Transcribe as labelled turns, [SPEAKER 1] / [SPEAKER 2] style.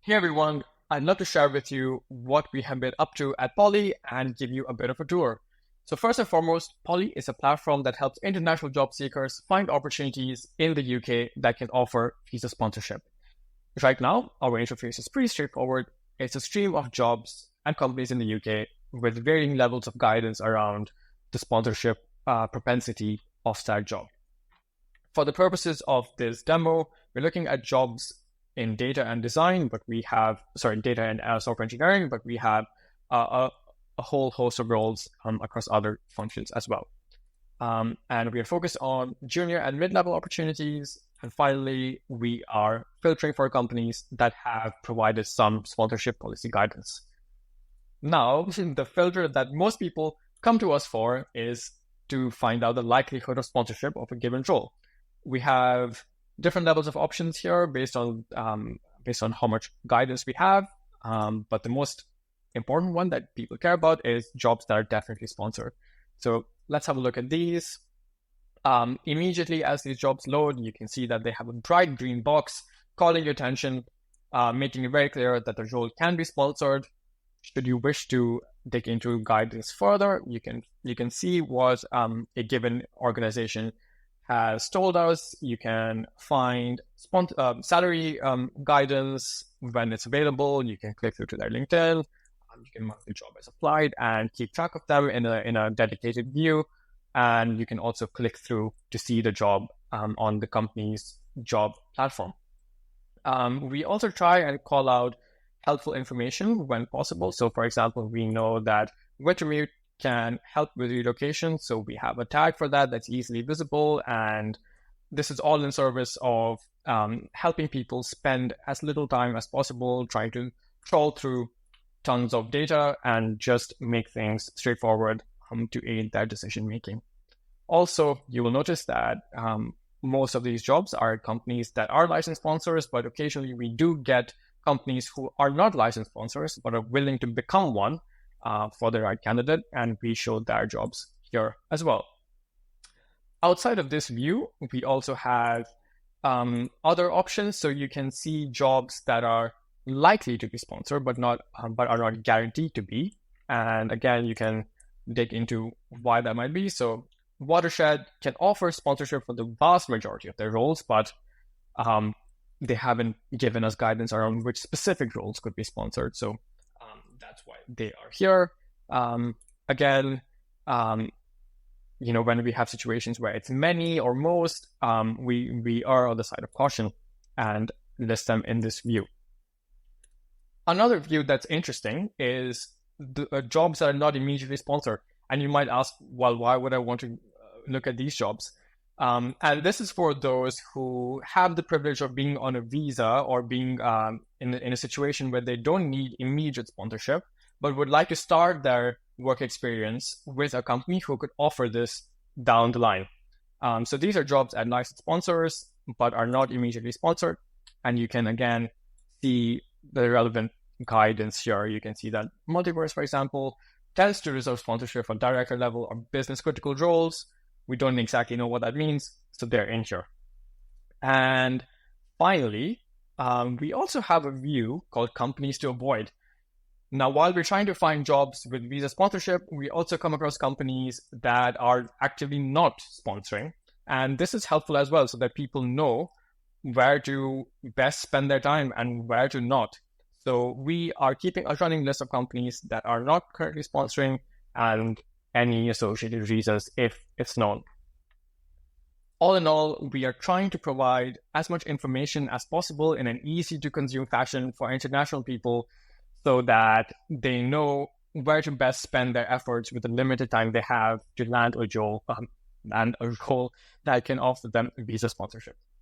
[SPEAKER 1] Hey everyone, I'd love to share with you what we have been up to at Poli and give you a bit of a tour. So first and foremost, Poli is a platform that helps international job seekers find opportunities in the UK that can offer visa sponsorship. Right now, our interface is pretty straightforward. It's a stream of jobs and companies in the UK with varying levels of guidance around the sponsorship propensity of that job. For the purposes of this demo, we're looking at jobs in data and design, but we have, data and software engineering, but we have a whole host of roles across other functions as well. And we are focused on junior and mid-level opportunities. And finally, we are filtering for companies that have provided some sponsorship policy guidance. Now, the filter that most people come to us for is to find out the likelihood of sponsorship of a given role. We have different levels of options here based on how much guidance we have. But the most important one that people care about is jobs that are definitely sponsored. So let's have a look at these. Immediately as these jobs load, you can see that they have a bright green box calling your attention, making it very clear that the role can be sponsored. Should you wish to dig into guidance further, you can see what a given organization has told us. You can find salary guidance when it's available. You can click through to their LinkedIn. You can mark the job as applied and keep track of them in a dedicated view. And you can also click through to see the job on the company's job platform. We also try and call out helpful information when possible. So, for example, we know that Wintermute can help with relocation. So we have a tag for that that's easily visible. And this is all in service of helping people spend as little time as possible trying to troll through tons of data and just make things straightforward to aid their decision making. Also, you will notice that most of these jobs are companies that are licensed sponsors, but occasionally we do get companies who are not licensed sponsors but are willing to become one for the right candidate, and we show their jobs here as well. Outside of this view, we also have other options. So you can see jobs that are likely to be sponsored, but are not guaranteed to be. And again, you can dig into why that might be. So Watershed can offer sponsorship for the vast majority of their roles, but they haven't given us guidance around which specific roles could be sponsored. So that's why they are here. Again, when we have situations where it's many or most, we are on the side of caution and list them in this view. Another view that's interesting is the jobs that are not immediately sponsored. And you might ask, well, why would I want to look at these jobs? And this is for those who have the privilege of being on a visa or being in a situation where they don't need immediate sponsorship, but would like to start their work experience with a company who could offer this down the line. So these are jobs at licensed sponsors, but are not immediately sponsored. And you can, again, see the relevant guidance here. You can see that Multiverse, for example, tends to reserve sponsorship for director level or business critical roles. We don't exactly know what that means, so they're in here. And finally, we also have a view called companies to avoid. Now, while we're trying to find jobs with visa sponsorship, we also come across companies that are actively not sponsoring. And this is helpful as well, so that people know where to best spend their time and where to not. So we are keeping a running list of companies that are not currently sponsoring and any associated reasons if it's known. All in all, we are trying to provide as much information as possible in an easy to consume fashion for international people so that they know where to best spend their efforts with the limited time they have to land a role that can offer them visa sponsorship.